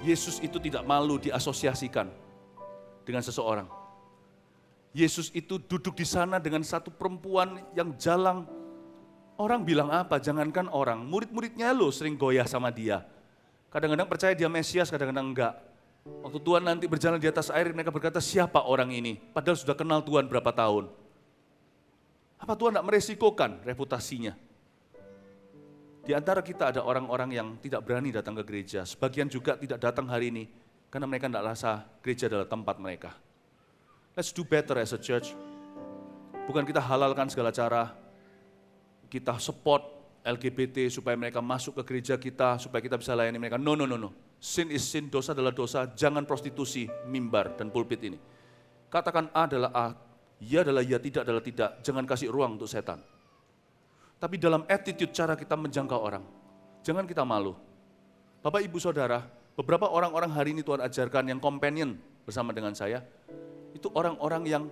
Yesus itu tidak malu diasosiasikan dengan seseorang. Yesus itu duduk di sana dengan satu perempuan yang jalang. Orang bilang apa? Jangankan orang, murid-muridnya loh sering goyah sama dia. Kadang-kadang percaya dia Mesias, kadang-kadang enggak. Waktu Tuhan nanti berjalan di atas air, mereka berkata, siapa orang ini? Padahal sudah kenal Tuhan berapa tahun. Apa Tuhan tidak meresikokan reputasinya? Di antara kita ada orang-orang yang tidak berani datang ke gereja. Sebagian juga tidak datang hari ini, karena mereka tidak rasa gereja adalah tempat mereka. Let's do better as a church. Bukan kita halalkan segala cara, kita support LGBT supaya mereka masuk ke gereja kita, supaya kita bisa layani mereka. No. Sin is sin, dosa adalah dosa, jangan prostitusi mimbar dan pulpit ini. Katakan A adalah A, ya adalah ya, tidak adalah tidak, jangan kasih ruang untuk setan. Tapi dalam attitude cara kita menjangkau orang, jangan kita malu. Bapak, Ibu, Saudara, beberapa orang-orang hari ini Tuhan ajarkan yang companion bersama dengan saya, itu orang-orang yang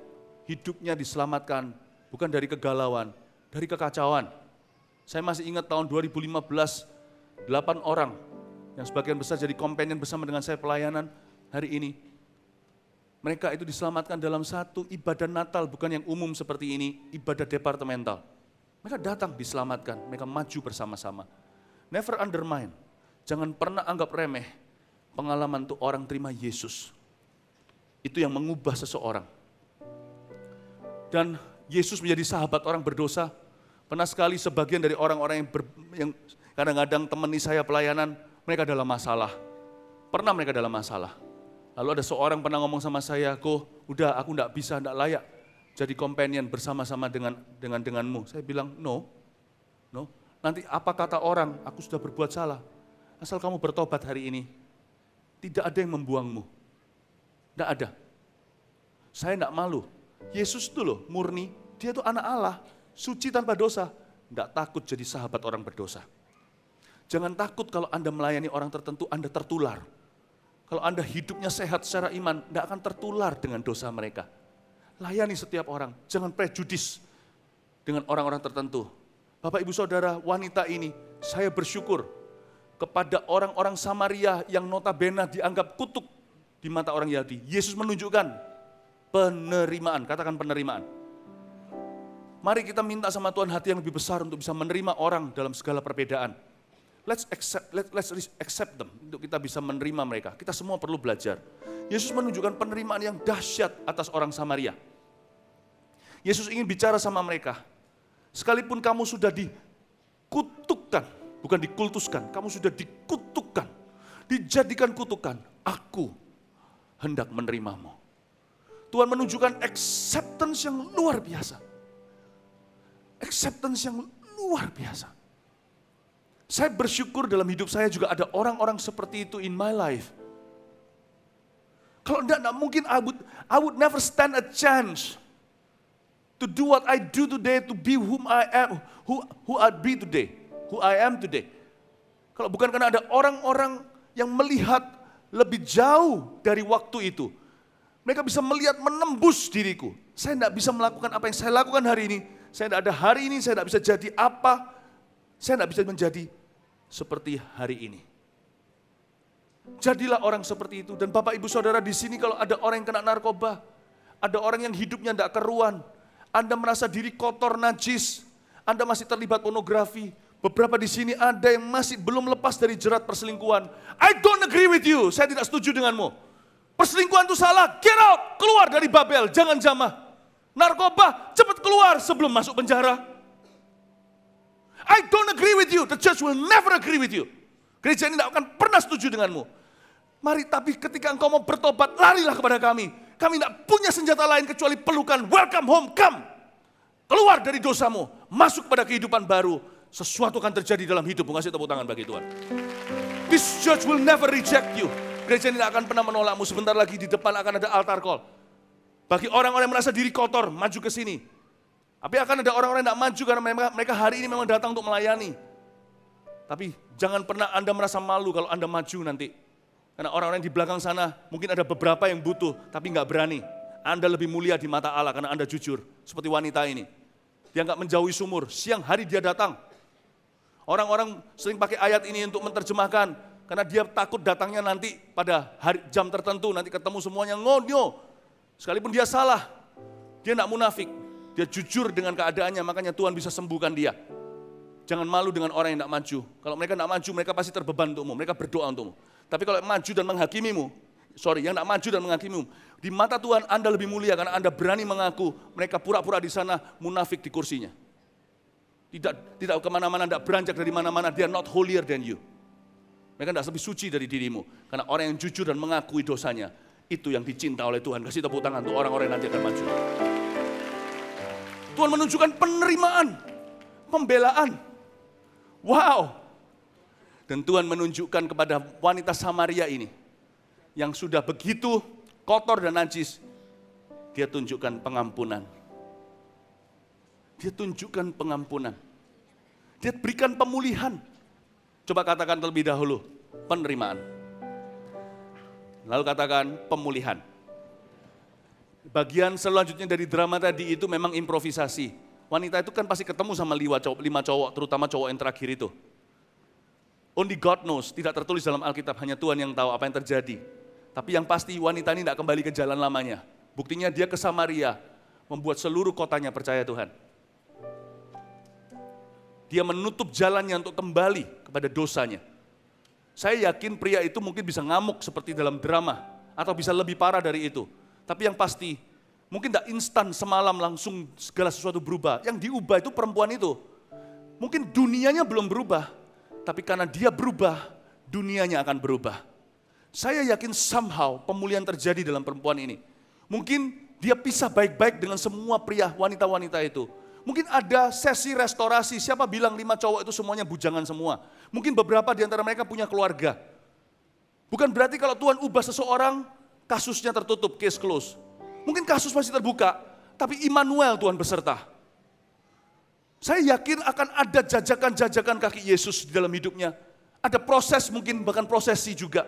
hidupnya diselamatkan, bukan dari kegalauan, dari kekacauan. Saya masih ingat tahun 2015, 8 orang yang sebagian besar jadi companion bersama dengan saya pelayanan hari ini. Mereka itu diselamatkan dalam satu ibadah Natal, bukan yang umum seperti ini, ibadah departemental. Mereka datang diselamatkan, mereka maju bersama-sama. Never undermine, jangan pernah anggap remeh pengalaman untuk orang terima Yesus. Itu yang mengubah seseorang. Dan Yesus menjadi sahabat orang berdosa. Pernah sekali sebagian dari orang-orang yang kadang-kadang temani saya pelayanan, mereka dalam masalah. Pernah mereka dalam masalah. Lalu ada seorang pernah ngomong sama saya, udah aku enggak bisa, enggak layak jadi companion bersama-sama denganmu. Saya bilang, no. Nanti apa kata orang, aku sudah berbuat salah. Asal kamu bertobat hari ini, tidak ada yang membuangmu. Tidak ada. Saya enggak malu. Yesus itu loh, murni, dia itu anak Allah, suci tanpa dosa. Enggak takut jadi sahabat orang berdosa. Jangan takut kalau Anda melayani orang tertentu, Anda tertular. Kalau Anda hidupnya sehat secara iman, tidak akan tertular dengan dosa mereka. Layani setiap orang, jangan prejudis dengan orang-orang tertentu. Bapak, Ibu, Saudara, wanita ini, saya bersyukur kepada orang-orang Samaria yang notabene dianggap kutuk di mata orang Yahudi. Yesus menunjukkan penerimaan, katakan penerimaan. Mari kita minta sama Tuhan hati yang lebih besar untuk bisa menerima orang dalam segala perbedaan. Let's accept them, untuk kita bisa menerima mereka. Kita semua perlu belajar. Yesus menunjukkan penerimaan yang dahsyat atas orang Samaria. Yesus ingin bicara sama mereka. Sekalipun kamu sudah dikutukkan, bukan dikultuskan, kamu sudah dikutukkan, dijadikan kutukan, aku hendak menerimamu. Tuhan menunjukkan acceptance yang luar biasa. Acceptance yang luar biasa. Saya bersyukur dalam hidup saya juga ada orang-orang seperti itu in my life. Kalau enggak mungkin I would never stand a chance to do what I do today, to be whom I am, who I be today, who I am today. Kalau bukan karena ada orang-orang yang melihat lebih jauh dari waktu itu, mereka bisa melihat menembus diriku. Saya tidak bisa melakukan apa yang saya lakukan hari ini. Saya tidak ada hari ini, saya tidak bisa jadi apa. Saya tidak bisa menjadi seperti hari ini. Jadilah orang seperti itu. Dan Bapak, Ibu, Saudara, di sini kalau ada orang yang kena narkoba, ada orang yang hidupnya tidak keruan, Anda merasa diri kotor, najis, Anda masih terlibat pornografi, beberapa di sini ada yang masih belum lepas dari jerat perselingkuhan. I don't agree with you, saya tidak setuju denganmu. Perselingkuhan itu salah, get out, keluar dari Babel, jangan jamah. Narkoba, cepat keluar sebelum masuk penjara. I don't agree with you, the church will never agree with you. Gereja ini tidak akan pernah setuju denganmu. Mari, tapi ketika engkau mau bertobat, larilah kepada kami. Kami tidak punya senjata lain kecuali pelukan, welcome home, come. Keluar dari dosamu, masuk pada kehidupan baru. Sesuatu akan terjadi dalam hidupmu. Kasih tepuk tangan bagi Tuhan. This church will never reject you. Gereja ini tidak akan pernah menolakmu. Sebentar lagi di depan akan ada altar call. Bagi orang-orang yang merasa diri kotor, maju ke sini. Tapi akan ada orang-orang yang tidak maju karena mereka hari ini memang datang untuk melayani. Tapi jangan pernah Anda merasa malu kalau Anda maju nanti. Karena orang-orang di belakang sana mungkin ada beberapa yang butuh tapi nggak berani. Anda lebih mulia di mata Allah karena Anda jujur. Seperti wanita ini. Dia nggak menjauhi sumur, siang hari dia datang. Orang-orang sering pakai ayat ini untuk menerjemahkan Karena dia takut datangnya nanti pada jam tertentu, nanti ketemu semuanya ngonyo. Sekalipun dia salah, dia tidak munafik. Dia jujur dengan keadaannya, makanya Tuhan bisa sembuhkan dia. Jangan malu dengan orang yang tidak maju. Kalau mereka tidak maju, mereka pasti terbeban untukmu, mereka berdoa untukmu. Tapi kalau maju dan menghakimimu, yang tidak maju dan menghakimimu, di mata Tuhan Anda lebih mulia karena Anda berani mengaku mereka pura-pura di sana munafik di kursinya. Tidak kemana-mana, tidak beranjak dari mana-mana, they are not holier than you. Mereka tidak lebih suci dari dirimu. Karena orang yang jujur dan mengakui dosanya, itu yang dicinta oleh Tuhan. Kasih tepuk tangan untuk orang-orang yang nanti akan maju. Tuhan menunjukkan penerimaan, pembelaan. Wow. Dan Tuhan menunjukkan kepada wanita Samaria ini, yang sudah begitu kotor dan najis, dia tunjukkan pengampunan. Dia tunjukkan pengampunan. Dia berikan pemulihan. Coba katakan terlebih dahulu, penerimaan. Lalu katakan pemulihan. Bagian selanjutnya dari drama tadi itu memang improvisasi. Wanita itu kan pasti ketemu sama 5 cowok, terutama cowok yang terakhir itu. Only God knows, tidak tertulis dalam Alkitab, hanya Tuhan yang tahu apa yang terjadi. Tapi yang pasti wanita ini tidak kembali ke jalan lamanya. Buktinya dia ke Samaria, membuat seluruh kotanya percaya Tuhan. Dia menutup jalannya untuk kembali kepada dosanya. Saya yakin pria itu mungkin bisa ngamuk seperti dalam drama, atau bisa lebih parah dari itu. Tapi yang pasti, mungkin tidak instan semalam langsung segala sesuatu berubah. Yang diubah itu perempuan itu. Mungkin dunianya belum berubah, tapi karena dia berubah, dunianya akan berubah. Saya yakin somehow pemulihan terjadi dalam perempuan ini. Mungkin dia pisah baik-baik dengan semua pria wanita-wanita itu. Mungkin ada sesi restorasi, siapa bilang 5 cowok itu semuanya bujangan semua. Mungkin beberapa di antara mereka punya keluarga. Bukan berarti kalau Tuhan ubah seseorang, kasusnya tertutup, case close. Mungkin kasus masih terbuka, tapi Immanuel Tuhan beserta. Saya yakin akan ada jajakan-jajakan kaki Yesus di dalam hidupnya. Ada proses, mungkin bahkan prosesi juga.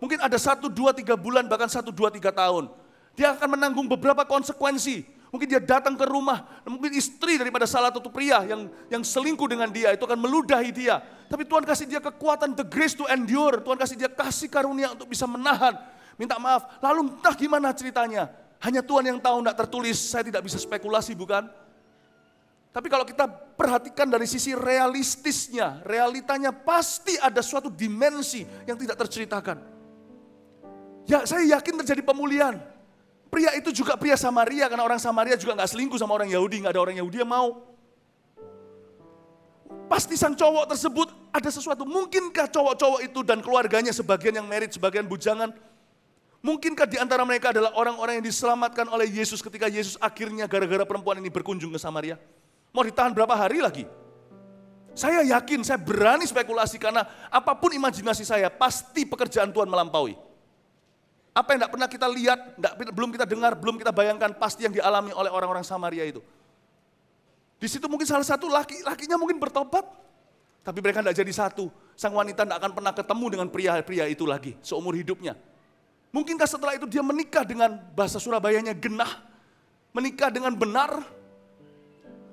Mungkin ada 1, 2, 3 bulan, bahkan 1, 2, 3 tahun. Dia akan menanggung beberapa konsekuensi. Mungkin dia datang ke rumah, mungkin istri daripada salah satu pria yang selingkuh dengan dia, itu akan meludahi dia. Tapi Tuhan kasih dia kekuatan, the grace to endure. Tuhan kasih dia kasih karunia untuk bisa menahan, minta maaf. Lalu entah gimana ceritanya. Hanya Tuhan yang tahu, tidak tertulis, saya tidak bisa spekulasi bukan? Tapi kalau kita perhatikan dari sisi realistisnya, realitanya pasti ada suatu dimensi yang tidak terceritakan. Ya, saya yakin terjadi pemulihan. Pria itu juga pria Samaria, karena orang Samaria juga nggak selingkuh sama orang Yahudi, nggak ada orang Yahudi yang mau. Pasti sang cowok tersebut ada sesuatu. Mungkinkah cowok-cowok itu dan keluarganya, sebagian yang married, sebagian bujangan, mungkinkah di antara mereka adalah orang-orang yang diselamatkan oleh Yesus ketika Yesus akhirnya gara-gara perempuan ini berkunjung ke Samaria? Mau ditahan berapa hari lagi? Saya yakin, saya berani spekulasi karena apapun imajinasi saya, pasti pekerjaan Tuhan melampaui. Apa yang tidak pernah kita lihat, belum kita dengar, belum kita bayangkan, pasti yang dialami oleh orang-orang Samaria itu. Di situ mungkin salah satu lakinya mungkin bertobat, tapi mereka tidak jadi satu. Sang wanita tidak akan pernah ketemu dengan pria-pria itu lagi seumur hidupnya. Mungkinkah setelah itu dia menikah dengan bahasa Surabayanya genah, menikah dengan benar?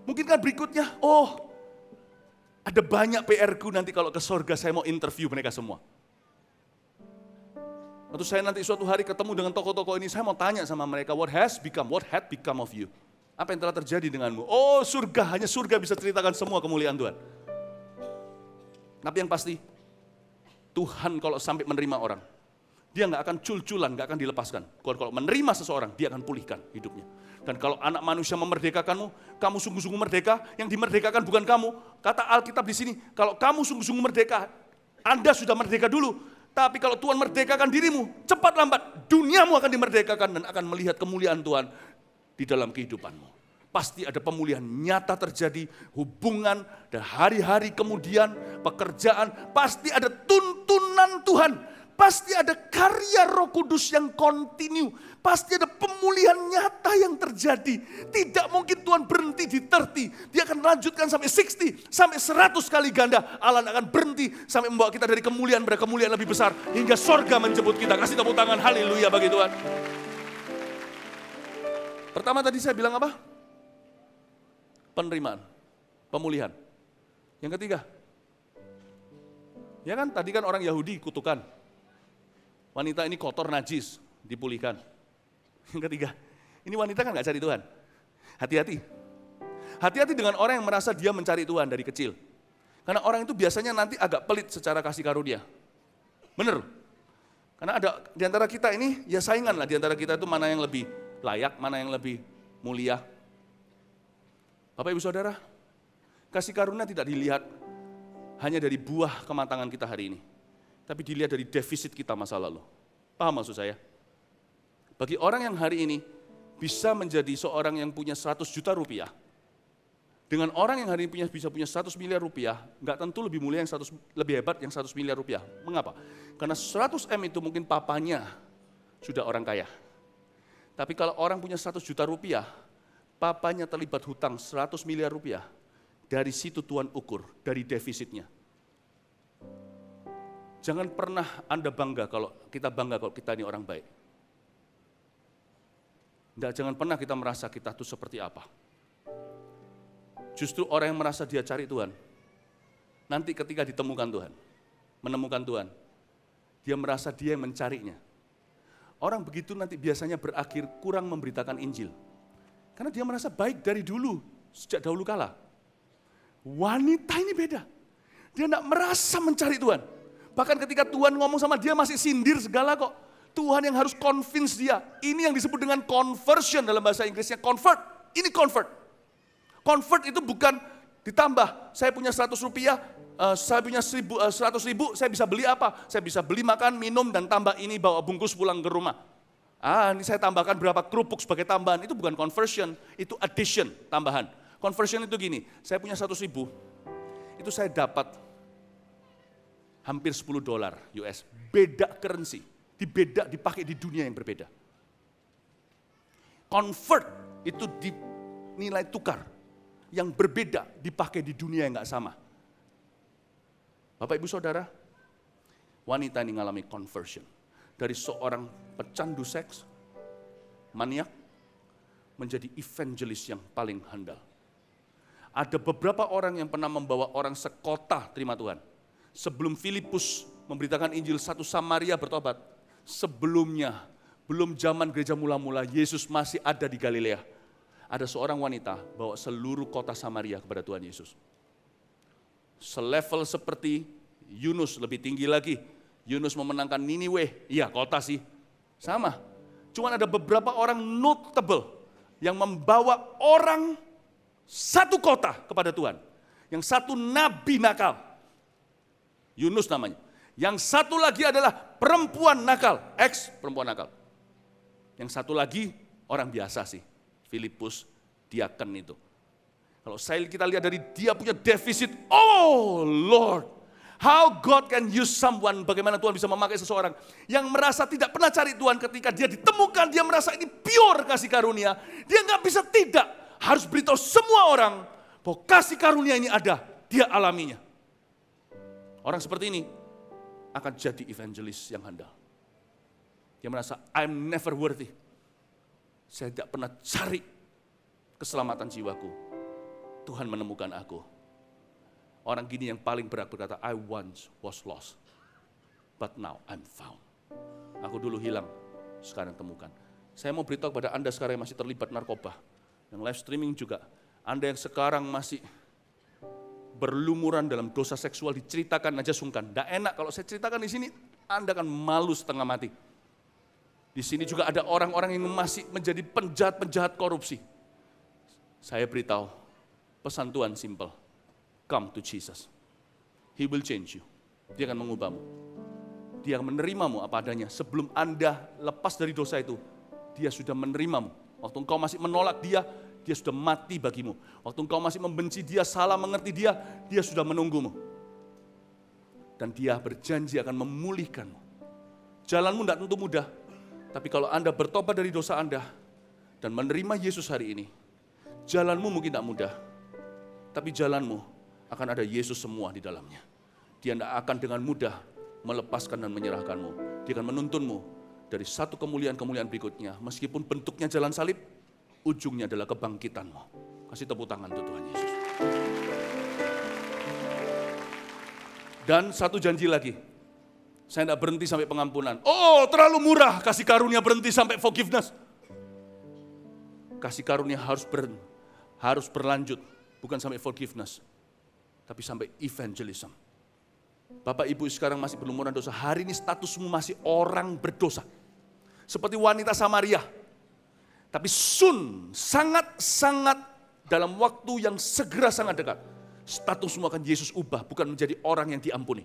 Mungkinkah berikutnya, oh ada banyak PR-ku nanti kalau ke surga saya mau interview mereka semua. Atau saya nanti suatu hari ketemu dengan tokoh-tokoh ini, saya mau tanya sama mereka, what had become of you? Apa yang telah terjadi denganmu? Oh surga, hanya surga bisa ceritakan semua kemuliaan Tuhan. Tapi yang pasti, Tuhan kalau sampai menerima orang, dia nggak akan cul-culan, nggak akan dilepaskan. Kalau menerima seseorang, dia akan pulihkan hidupnya. Dan kalau anak manusia memerdekakanmu, kamu sungguh-sungguh merdeka, yang dimerdekakan bukan kamu. Kata Alkitab di sini, kalau kamu sungguh-sungguh merdeka, Anda sudah merdeka dulu. Tapi kalau Tuhan merdekakan dirimu, cepat lambat, duniamu akan dimerdekakan dan akan melihat kemuliaan Tuhan di dalam kehidupanmu. Pasti ada pemulihan nyata terjadi, hubungan, dan hari-hari kemudian, pekerjaan, pasti ada tuntunan Tuhan. Pasti ada karya Roh Kudus yang kontinu. Pasti ada pemulihan nyata yang terjadi. Tidak mungkin Tuhan berhenti di 30. Dia akan lanjutkan sampai 60, sampai 100 kali ganda. Allah akan berhenti sampai membawa kita dari kemuliaan pada kemuliaan lebih besar. Hingga sorga menjemput kita. Kasih tepuk tangan, haleluya bagi Tuhan. Pertama tadi saya bilang apa? Penerimaan, pemulihan. Yang ketiga, Ya kan, tadi kan orang Yahudi kutukan. Wanita ini kotor, najis, dipulihkan. Yang ketiga, ini wanita kan gak cari Tuhan. Hati-hati. Hati-hati dengan orang yang merasa dia mencari Tuhan dari kecil. Karena orang itu biasanya nanti agak pelit secara kasih karunia. Bener. Karena ada di antara kita ini, ya saingan lah di antara kita itu mana yang lebih layak, mana yang lebih mulia. Bapak Ibu Saudara, kasih karunia tidak dilihat hanya dari buah kematangan kita hari ini. Tapi dilihat dari defisit kita masa lalu. Paham maksud saya? Bagi orang yang hari ini bisa menjadi seorang yang punya 100 juta rupiah, dengan orang yang hari ini bisa punya 100 miliar rupiah, nggak tentu lebih mulia yang 100, lebih hebat yang 100 miliar rupiah. Mengapa? Karena 100 M itu mungkin papanya sudah orang kaya. Tapi kalau orang punya 100 juta rupiah, papanya terlibat hutang 100 miliar rupiah, dari situ Tuhan ukur, dari defisitnya. Jangan pernah Anda bangga kalau kita ini orang baik. Jangan pernah kita merasa kita itu seperti apa. Justru orang yang merasa dia cari Tuhan, nanti ketika ditemukan Tuhan, menemukan Tuhan, dia merasa dia yang mencarinya. Orang begitu nanti biasanya berakhir kurang memberitakan Injil. Karena dia merasa baik dari dulu, sejak dahulu kala. Wanita ini beda. Dia tidak merasa mencari Tuhan. Bahkan ketika Tuhan ngomong sama dia masih sindir segala kok. Tuhan yang harus convince dia. Ini yang disebut dengan conversion dalam bahasa Inggrisnya. Convert, ini convert. Convert itu bukan ditambah. Saya punya 100 rupiah, saya punya 100 ribu, saya bisa beli apa? Saya bisa beli makan, minum, dan tambah ini bawa bungkus pulang ke rumah. Ini saya tambahkan berapa kerupuk sebagai tambahan. Itu bukan conversion, itu addition, tambahan. Conversion itu gini, saya punya 100 ribu, itu saya dapat hampir $10 US, beda currency, dipakai di dunia yang berbeda. Convert itu nilai tukar yang berbeda dipakai di dunia yang gak sama. Bapak Ibu Saudara, wanita ini mengalami conversion. Dari seorang pecandu seks, maniak, menjadi evangelis yang paling handal. Ada beberapa orang yang pernah membawa orang sekota terima Tuhan. Sebelum Filipus memberitakan Injil, satu Samaria bertobat. Sebelumnya, belum zaman gereja mula-mula, Yesus masih ada di Galilea. Ada seorang wanita bawa seluruh kota Samaria kepada Tuhan Yesus. Selevel seperti Yunus, lebih tinggi lagi. Yunus memenangkan Niniwe, iya kota sih, sama. Cuma ada beberapa orang notable yang membawa orang satu kota kepada Tuhan. Yang satu nabi nakal, Yunus namanya. Yang satu lagi adalah perempuan nakal, perempuan nakal. Yang satu lagi orang biasa sih, Filipus diaken itu. Kalau kita lihat dari dia punya defisit, oh Lord, how God can use someone, bagaimana Tuhan bisa memakai seseorang yang merasa tidak pernah cari Tuhan, ketika dia ditemukan, dia merasa ini pure kasih karunia, dia nggak bisa tidak, harus beritahu semua orang bahwa kasih karunia ini ada, dia alaminya. Orang seperti ini akan jadi evangelis yang handal. Dia merasa, I'm never worthy. Saya tidak pernah cari keselamatan jiwaku. Tuhan menemukan aku. Orang gini yang paling berat berkata, I once was lost, but now I'm found. Aku dulu hilang, sekarang temukan. Saya mau beritahu kepada Anda sekarang yang masih terlibat narkoba, yang live streaming juga. Anda yang sekarang masih berlumuran dalam dosa seksual, diceritakan aja sungkan. Tidak enak kalau saya ceritakan di sini, Anda akan malu setengah mati. Di sini juga ada orang-orang yang masih menjadi penjahat-penjahat korupsi. Saya beritahu, pesan Tuhan simple. Come to Jesus. He will change you. Dia akan mengubahmu. Dia akan menerimamu apa adanya. Sebelum Anda lepas dari dosa itu, dia sudah menerimamu. Waktu engkau masih menolak dia sudah mati bagimu. Waktu engkau masih membenci dia, salah mengerti dia sudah menunggumu. Dan dia berjanji akan memulihkanmu. Jalanmu tidak tentu mudah, tapi kalau Anda bertobat dari dosa Anda dan menerima Yesus hari ini, jalanmu mungkin tidak mudah, tapi jalanmu akan ada Yesus semua di dalamnya. Dia tidak akan dengan mudah melepaskan dan menyerahkanmu. Dia akan menuntunmu dari satu kemuliaan-kemuliaan berikutnya. Meskipun bentuknya jalan salib, ujungnya adalah kebangkitanmu. Kasih tepuk tangan untuk Tuhan Yesus. Dan satu janji lagi, saya tidak berhenti sampai pengampunan. Oh, terlalu murah, kasih karunia berhenti sampai forgiveness. Kasih karunia harus berlanjut, bukan sampai forgiveness, tapi sampai evangelism. Bapak Ibu sekarang masih berlumuran dosa, hari ini statusmu masih orang berdosa. Seperti wanita Samaria. Tapi sangat dalam waktu yang segera sangat dekat, statusmu akan Yesus ubah, bukan menjadi orang yang diampuni.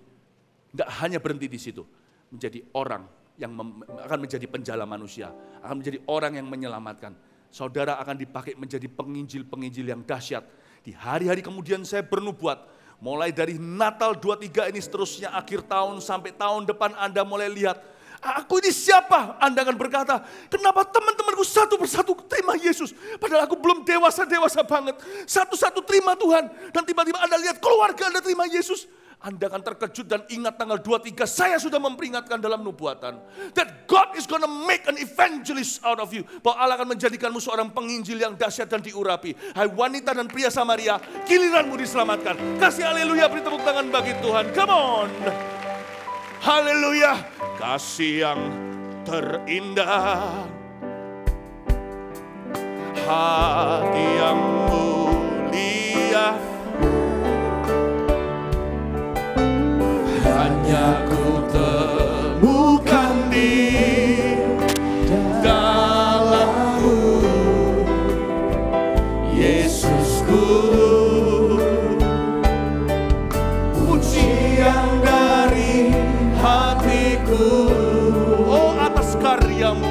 Tidak hanya berhenti di situ, menjadi orang yang akan menjadi penjala manusia, akan menjadi orang yang menyelamatkan. Saudara akan dipakai menjadi penginjil-penginjil yang dahsyat. Di hari-hari kemudian saya bernubuat, mulai dari Natal 23 ini seterusnya akhir tahun sampai tahun depan Anda mulai lihat, aku ini siapa? Anda akan berkata, kenapa teman-temanku satu persatu terima Yesus? Padahal aku belum dewasa-dewasa banget. Satu-satu terima Tuhan. Dan tiba-tiba Anda lihat keluarga Anda terima Yesus. Anda akan terkejut dan ingat tanggal 23 saya sudah memperingatkan dalam nubuatan. That God is gonna make an evangelist out of you. Bahwa Allah akan menjadikanmu seorang penginjil yang dahsyat dan diurapi. Hai wanita dan pria Samaria, giliranmu diselamatkan. Kasih haleluya, beri tepuk tangan bagi Tuhan. Come on. Haleluya. Kasih yang terindah, hati yang mulia, hanya ku temukan di dalam-Mu, Yesusku. Pujian dari hatiku, oh atas karya-Mu,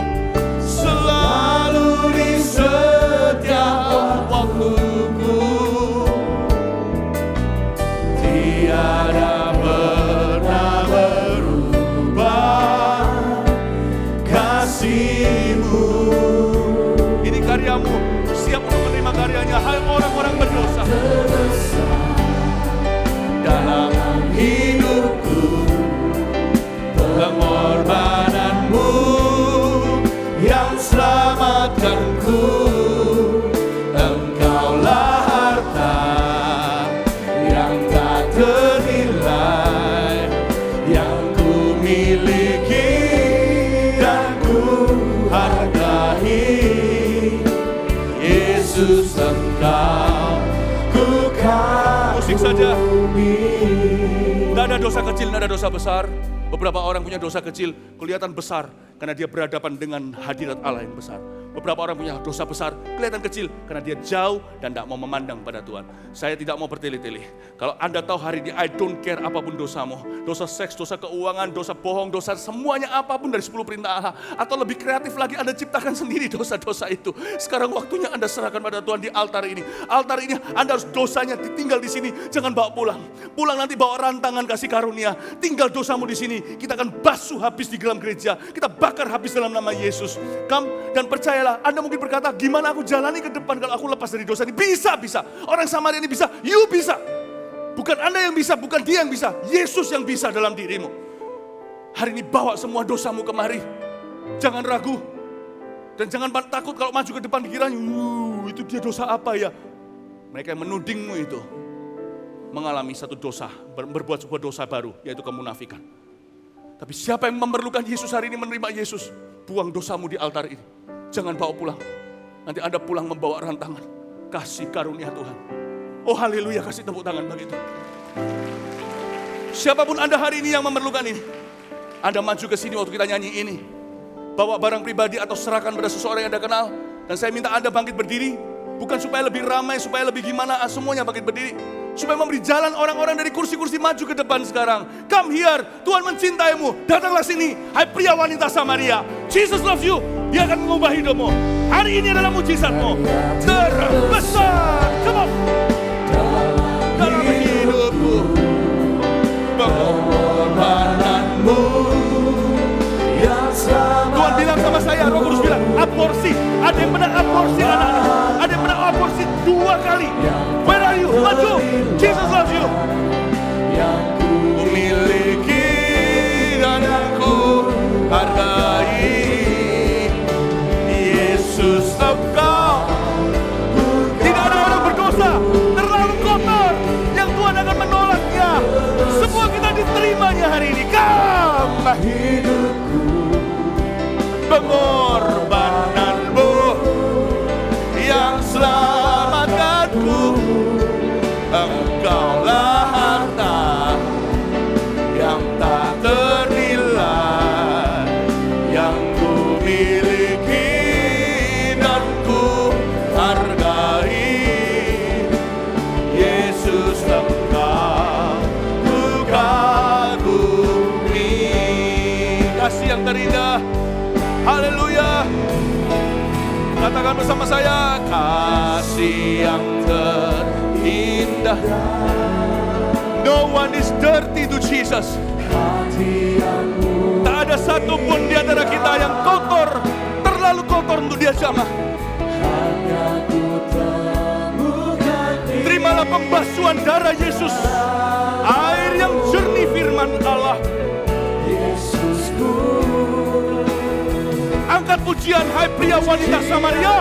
selalu di setiap waktuku, tiada pernah berubah kasih-Mu. Ini karya-Mu, siap untuk menerima karyanya. Hai orang-orang berdosa, dalam hidupku, pengorbanan-Mu yang selamatkanku. Engkaulah harta yang tak ternilai, yang ku miliki dan ku hargai. Yesus, Engkau ku kagumi. Musik saja. Tidak ada dosa kecil, tidak ada dosa besar. Beberapa orang punya dosa kecil, kelihatan besar karena dia berhadapan dengan hadirat Allah yang besar. Beberapa orang punya dosa besar, kelihatan kecil karena dia jauh dan tidak mau memandang pada Tuhan. Saya tidak mau bertele-tele. Kalau Anda tahu hari ini, I don't care apapun dosamu. Dosa seks, dosa keuangan, dosa bohong, dosa semuanya apapun dari 10 perintah Allah. Atau lebih kreatif lagi, Anda ciptakan sendiri dosa-dosa itu. Sekarang waktunya Anda serahkan pada Tuhan di altar ini. Altar ini Anda harus dosanya ditinggal di sini. Jangan bawa pulang. Pulang nanti bawa rantangan kasih karunia. Tinggal dosamu di sini. Kita akan basuh habis di dalam gereja. Kita bakar habis dalam nama Yesus. Come dan percayalah. Anda mungkin berkata, gimana aku jalani ke depan kalau aku lepas dari dosa ini? Bisa. Orang Samaria ini bisa, you bisa. Bukan Anda yang bisa, bukan dia yang bisa. Yesus yang bisa dalam dirimu. Hari ini bawa semua dosamu kemari. Jangan ragu. Dan jangan takut kalau maju ke depan dikiranya, itu dia dosa apa ya? Mereka yang menudingmu itu mengalami satu dosa, berbuat sebuah dosa baru, yaitu kemunafikan. Tapi siapa yang memerlukan Yesus hari ini menerima Yesus, buang dosamu di altar ini. Jangan bawa pulang. Nanti Anda pulang membawa rantangan. Kasih karunia Tuhan. Oh haleluya, kasih tepuk tangan bagi Tuhan. Siapapun Anda hari ini yang memerlukan ini, Anda maju ke sini waktu kita nyanyi ini. Bawa barang pribadi atau serahkan pada seseorang yang Anda kenal. Dan saya minta Anda bangkit berdiri. Bukan supaya lebih ramai, supaya lebih gimana, semuanya bangkit berdiri. Supaya memberi jalan orang-orang dari kursi-kursi maju ke depan sekarang. Come here, Tuhan mencintaimu. Datanglah sini, hai pria wanita Samaria. Jesus loves you. Dia akan mengubah hidupmu. Hari ini adalah mujizatmu terbesar. Come on. Dalam hidupku, pengorbananmu yang selamat. Tuhan bilang sama saya, Roh Kudus bilang, aborsi. Ada yang pernah aborsi anak-anak. Ada yang pernah aborsi 2 kali. Where are you? Maju. Jesus loves you. Yang ku miliki dan aku hargai. Yesus Engkau. Tidak ada orang berdosa terlalu kotor yang Tuhan akan menolaknya. Semua kita di Jamaah hidupku, pengorbananmu yang selamatkanku. Engkaulah harta yang tak ternilai yang ku miliki dan ku hargai. Yesus, Engkau ku kagumi. Kasih yang terindah. Haleluya. Katakan bersama saya, kasih yang terindah. No one is dirty to Jesus. Tak ada satupun di antara kita yang kotor, terlalu kotor untuk dia jamah. Terimalah pembasuhan darah Yesus, air yang jernih firman Allah. Angkat pujian, hai pria wanita Samaria.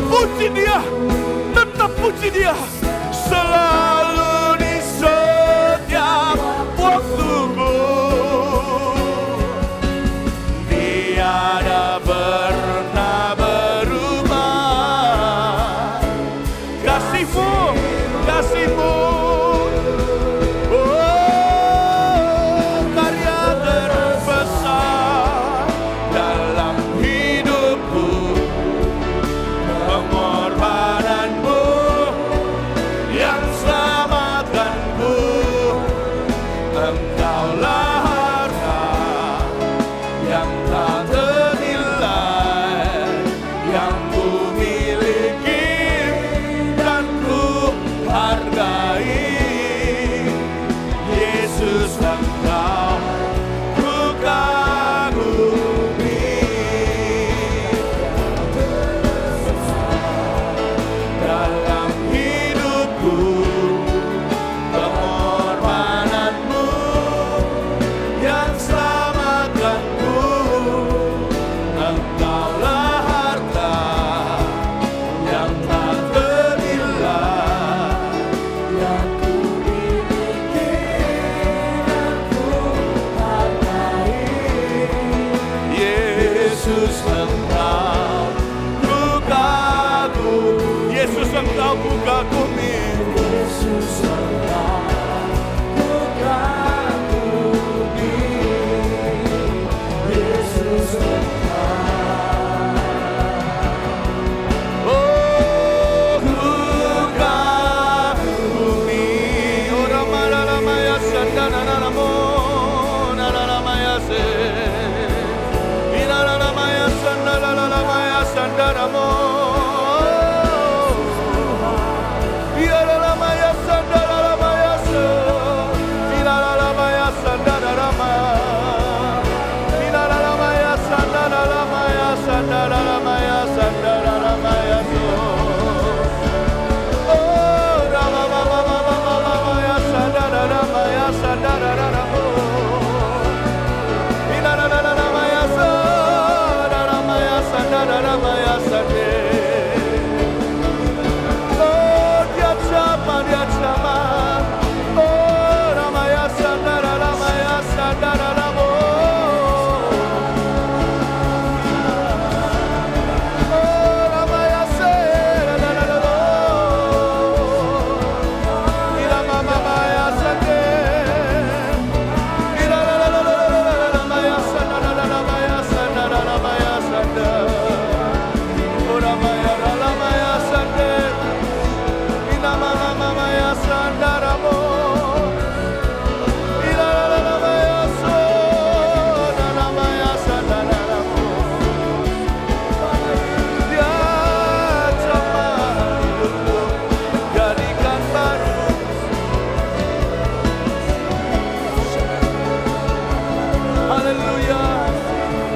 Puji dia, tetap puji dia. Selalu di setiap waktumu. Tiada pernah berubah. Kasih-Mu, kasih-Mu.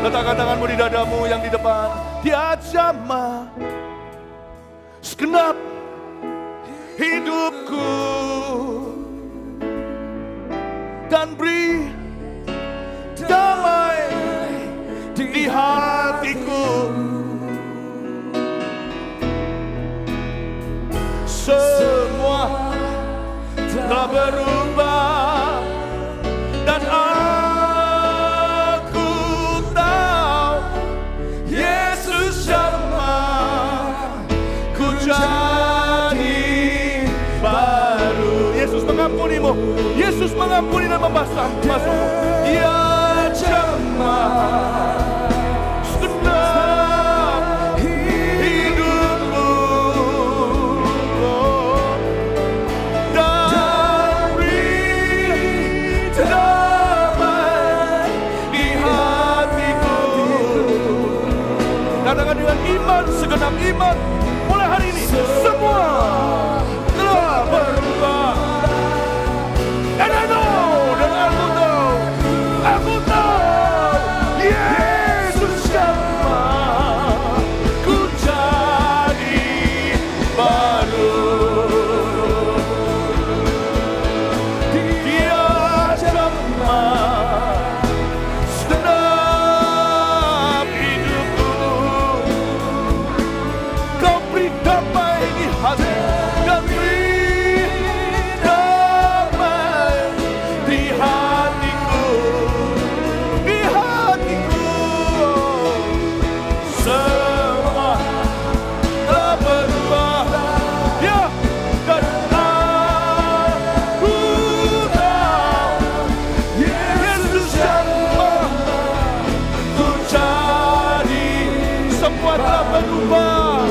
Letakkan tanganmu di dadamu yang di depan. Dia jamah segenap hidupku dan beri damai di hatiku. Semua telah berubah hatimu. Yesus mengampuni dan membasuh masukmu. Ya jemaat, segenap hidupmu, dan beri damai di hatiku. Katakan dengan iman, segenap iman, mulai hari ini semua telah berubah. Dan aku tahu, Yesus jamah ku jadi baru. Dia jamah segenap hidupku. Kau beri damai di hati, dan beri damai di hatiku, di hatiku. Semua telah berubah, ya, dan aku tahu Yesus jamah ku jadi. Semua telah berubah.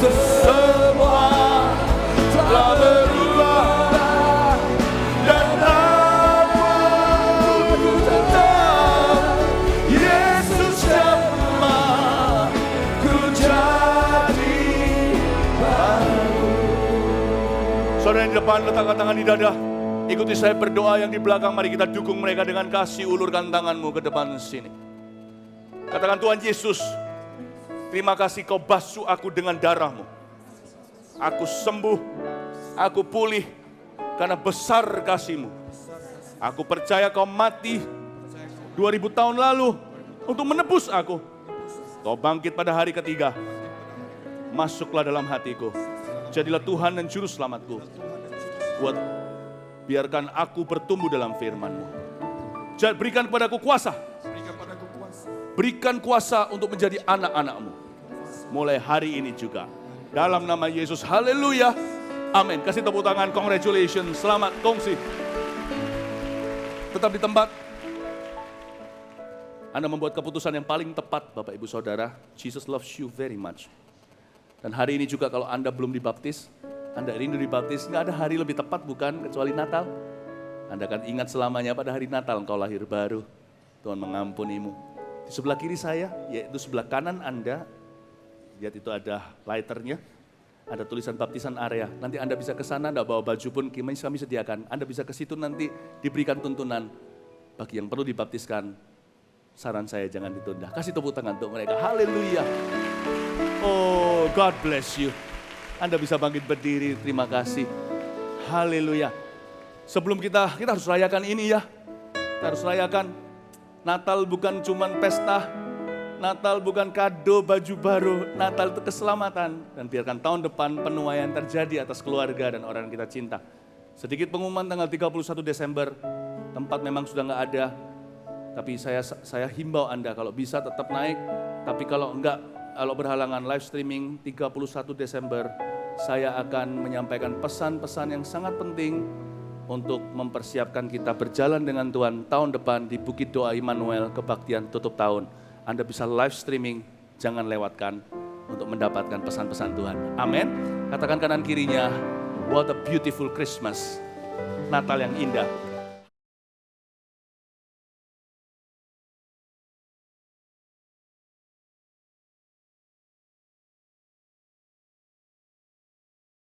Semua telah berubah, dan aku tahu Yesus jamah ku jadi baru. Saudara yang di depan, letakkan tangan di dada. Ikuti saya berdoa. Yang di belakang, mari kita dukung mereka dengan kasih. Ulurkan tanganmu ke depan sini. Katakan, Tuhan Yesus, terima kasih kau basuh aku dengan darah-Mu. Aku sembuh, aku pulih karena besar kasih-Mu. Aku percaya kau mati 2000 tahun lalu untuk menebus aku. Kau bangkit pada hari ketiga. Masuklah dalam hatiku. Jadilah Tuhan dan Juru Selamatku. Biarkan aku bertumbuh dalam firman-Mu. Berikan kepadaku kuasa. Berikan kuasa untuk menjadi anak-anak-Mu. Mulai hari ini juga. Dalam nama Yesus, haleluya. Amin. Kasih tepuk tangan, congratulations. Selamat kongsi. Tetap di tempat. Anda membuat keputusan yang paling tepat, Bapak Ibu Saudara. Jesus loves you very much. Dan hari ini juga kalau Anda belum dibaptis, Anda rindu dibaptis, nggak ada hari lebih tepat bukan kecuali Natal. Anda akan ingat selamanya pada hari Natal engkau lahir baru. Tuhan mengampunimu. Di sebelah kiri saya, yaitu sebelah kanan Anda, lihat itu ada lighternya, ada tulisan baptisan area. Nanti Anda bisa ke sana, Anda bawa baju pun kami sediakan. Anda bisa ke situ nanti diberikan tuntunan. Bagi yang perlu dibaptiskan, saran saya jangan ditunda. Kasih tepuk tangan untuk mereka. Haleluya. Oh, God bless you. Anda bisa bangkit berdiri, terima kasih. Haleluya. Sebelum kita harus rayakan ini ya. Kita harus rayakan. Natal bukan cuman pesta. Natal bukan kado baju baru. Natal itu keselamatan. Dan biarkan tahun depan penuaian terjadi atas keluarga dan orang yang kita cinta. Sedikit pengumuman tanggal 31 Desember. Tempat memang sudah nggak ada. Tapi saya himbau Anda kalau bisa tetap naik. Tapi kalau enggak, kalau berhalangan live streaming 31 Desember. Saya akan menyampaikan pesan-pesan yang sangat penting untuk mempersiapkan kita berjalan dengan Tuhan tahun depan di Bukit Doa Immanuel Kebaktian tutup tahun. Anda bisa live streaming, jangan lewatkan untuk mendapatkan pesan-pesan Tuhan. Amin. Katakan kanan kirinya, what a beautiful Christmas. Natal yang indah.